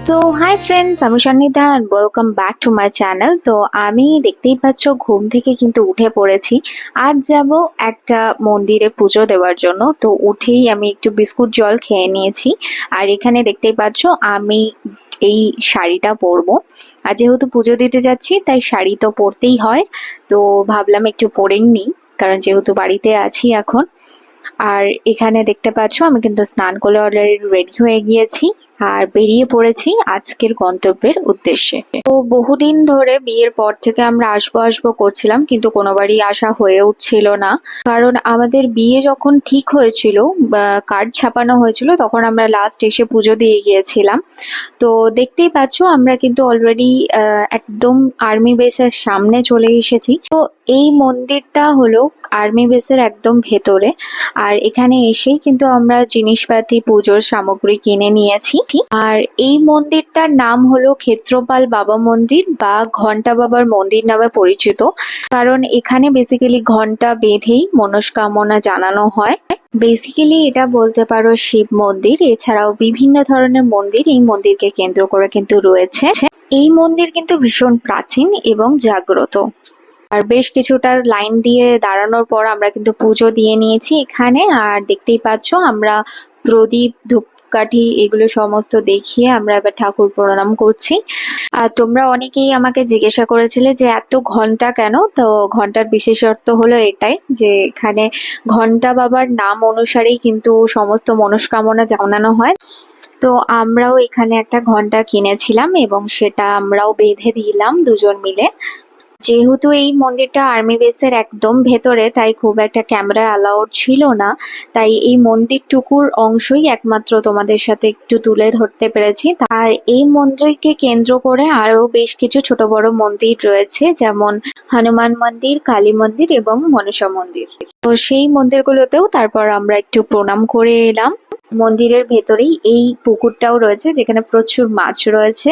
তো hi friends, আমি Sannidha and welcome back to my channel. তো আমি দেখতেই পাচ্ছ ঘুম থেকে কিন্তু উঠে পড়েছি। আজ যাব একটা মন্দিরে পুজো দেওয়ার জন্য। তো উঠেই আমি একটু বিস্কুট জল খেয়ে নিয়েছি। আর এখানে দেখতেই পাচ্ছ আমি এই শাড়িটা পরবো। আর যেহেতু পুজো দিতে যাচ্ছি তাই শাড়ি তো পরতেই হয়। তো ভাবলাম একটু পরেই নিই, কারণ যেহেতু বাড়িতে আছি এখন। আর এখানে দেখতে পাচ্ছ আমি কিন্তু স্নান করে অলরেডি রেডি হয়ে গিয়েছি আর বেরিয়ে পড়েছি আজকের গন্তব্যের উদ্দেশ্যে। তো বহুদিন ধরে বিয়ের পর থেকে আমরা আসবো আসবো করছিলাম, কিন্তু কোনোবারই আসা হয়ে উঠছিল না। কারণ আমাদের বিয়ে যখন ঠিক হয়েছিল, কার্ড ছাপানো হয়েছিল, তখন আমরা লাস্ট এসে পুজো দিয়ে গিয়েছিলাম। তো দেখতেই পাচ্ছ আমরা কিন্তু অলরেডি একদম আর্মি বেসের সামনে চলে এসেছি। তো এই মন্দিরটা হলো আর্মি বেসের একদম ভেতরে। আর এখানে এসেই কিন্তু আমরা জিনিসপাতি পুজোর সামগ্রী কিনে নিয়েছি। আর এই মন্দিরটার নাম হলো ক্ষেত্রপাল বাবা মন্দির বা ঘন্টা বাবার মন্দির নামে পরিচিত। কারণ এখানে বেসিক্যালি ঘন্টা বেঁধেই মনস্কামনা জানানো হয়। বেসিক্যালি এটা বলতে পারো শিব মন্দির। এছাড়াও বিভিন্ন ধরনের মন্দির এই মন্দিরকে কেন্দ্র করে কিন্তু রয়েছে। এই মন্দির কিন্তু ভীষণ প্রাচীন এবং জাগ্রত। আর বেশ কিছুটা লাইন দিয়ে দাঁড়ানোর পর আমরা কিন্তু পুজো দিয়ে নিয়েছি এখানে। আর দেখতেই পাচ্ছ আমরা প্রদীপ, ধূপকাঠি এগুলো সমস্ত দেখিয়ে আমরা এবার ঠাকুর প্রণাম করছি। আর তোমরা অনেকেই আমাকে জিজ্ঞাসা করেছিলে যে এত ঘন্টা কেন। তো ঘন্টার বিশেষত্ব হলো এটাই যে এখানে ঘন্টা বাবার নাম অনুসারেই কিন্তু সমস্ত মনস্কামনা জানানো হয়। তো আমরাও এখানে একটা ঘন্টা কিনেছিলাম এবং সেটা আমরাও বেঁধে দিলাম দুজন মিলে। যেহেতু এই মন্দিরটা আর্মি বেসের একদম ভেতরে, তাই খুব একটা ক্যামেরা অ্যালাউড ছিল না। তাই এই মন্দিরটুকুর অংশই একমাত্র তোমাদের সাথে একটু তুলে ধরতে পেরেছি। আর এই মন্দিরকে কেন্দ্র করে আরো বেশ কিছু ছোট বড় মন্দির রয়েছে, যেমন হনুমান মন্দির, কালী মন্দির এবং মনসা মন্দির। তো সেই মন্দিরগুলোতেও তারপর আমরা একটু প্রণাম করে এলাম। মন্দিরের ভেতরেই এই পুকুরটাও রয়েছে, যেখানে প্রচুর মাছ রয়েছে।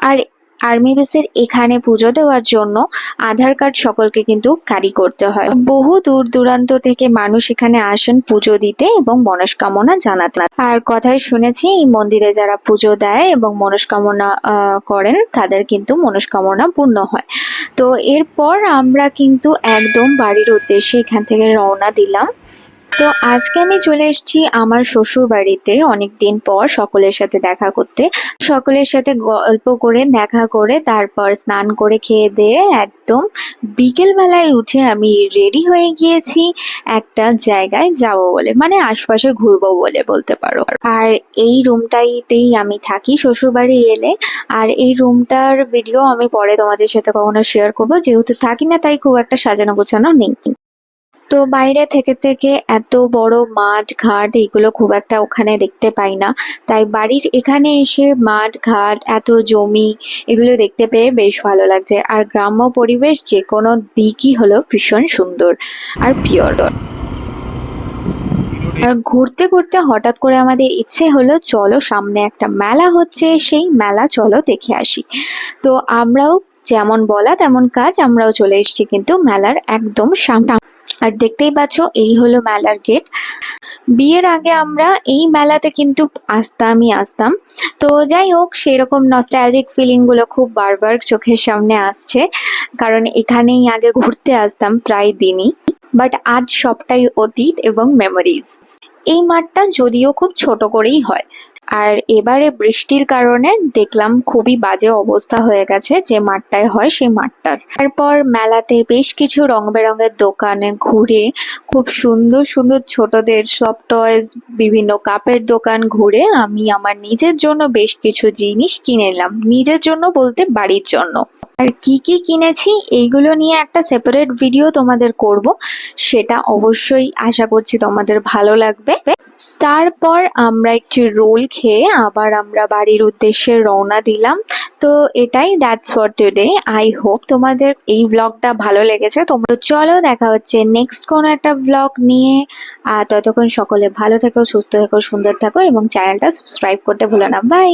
আর আর্মি বেসের এখানে পুজো দেওয়ার জন্য আধার কার্ড সকলকে কিন্তু ক্যারি করতে হয়। বহু দূর দূরান্ত থেকে মানুষ এখানে আসেন পুজো দিতে এবং মনস্কামনা জানাতে। আর কথায় শুনেছি এই মন্দিরে যারা পুজো দেয় এবং মনস্কামনা করেন তাদের কিন্তু মনস্কামনা পূর্ণ হয়। তো এরপর আমরা কিন্তু একদম বাড়ির উদ্দেশ্যে এখান থেকে রওনা দিলাম। তো আজকে আমি চলে এসেছি আমার শ্বশুর বাড়িতে অনেকদিন পর সকলের সাথে দেখা করতে। সকলের সাথে গল্প করে দেখা করে তারপর স্নান করে খেয়ে দিয়ে একদম বিকেল বেলায় উঠে আমি রেডি হয়ে গিয়েছি একটা জায়গায় যাব বলে, মানে আশপাশে ঘুরবো বলে বলতে পারো। আর এই রুমটাইতেই আমি থাকি শ্বশুর বাড়ি এলে। আর এই রুমটার ভিডিও আমি পরে তোমাদের সাথে কখনো শেয়ার করবো, যেহেতু থাকি না তাই খুব একটা সাজানো গোছানো নেই। তো বাইরে থেকে থেকে এত বড় মাঠ ঘাট এগুলো খুব একটা ওখানে দেখতে পাই না। তাই বাড়ির এখানে এসে মাঠ ঘাট, এত জমি, এগুলো দেখতে পেয়ে বেশ ভালো লাগছে। আর গ্রাম্য পরিবেশ যে কোনো দিকই হলো ভীষণ সুন্দর আর পিওর। আর ঘুরতে ঘুরতে হঠাৎ করে আমাদের ইচ্ছে হলো চলো সামনে একটা মেলা হচ্ছে, সেই মেলা চলো দেখে আসি। তো আমরাও যেমন বলা তেমন কাজ, আমরাও চলে এসেছি কিন্তু মেলার একদম সামনে। আর দেখতেই পাচ্ছ এই হলো মেলার গেট। বিয়ের আগে আমরা এই মেলাতে কিন্তু আসতাম। তো যাই হোক, সেরকম নস্টালজিক ফিলিং গুলো খুব বারবার চোখের সামনে আসছে, কারণ এখানেই আগে ঘুরতে আসতাম প্রায় দিনই। বাট আজ সবটাই অতীত এবং মেমোরিজ। এই মাঠটা যদিও খুব ছোট করেই হয়, আর এবারে বৃষ্টির কারণে দেখলাম খুবই বাজে অবস্থা হয়ে গেছে যে মাঠটায় হয় সেই মাঠটার। তারপর মেলাতে বেশ কিছু রং বেরঙের দোকানে ঘুরে, খুব সুন্দর সুন্দর ছোটদের সব টয়েস, বিভিন্ন কাপের দোকান ঘুরে আমি আমার নিজের জন্য বেশ কিছু জিনিস কিনে নিলাম। নিজের জন্য বলতে বাড়ির জন্য। আর কি কি কিনেছি এইগুলো নিয়ে একটা সেপারেট ভিডিও তোমাদের করব, সেটা অবশ্যই আশা করছি তোমাদের ভালো লাগবে। তারপর আমরা একটু রোল খেয়ে আবার আমরা বাড়ির উদ্দেশ্যে রওনা দিলাম। তো এটাই that's for today. I hope তোমাদের এই ব্লগটা ভালো লেগেছে। তোমরা চলো দেখা হচ্ছে নেক্সট কোনো একটা ব্লগ নিয়ে। আর ততক্ষণ সকলে ভালো থেকো, সুস্থ থেকো, সুন্দর থাকো এবং চ্যানেলটা সাবস্ক্রাইব করতে ভুলো না। বাই।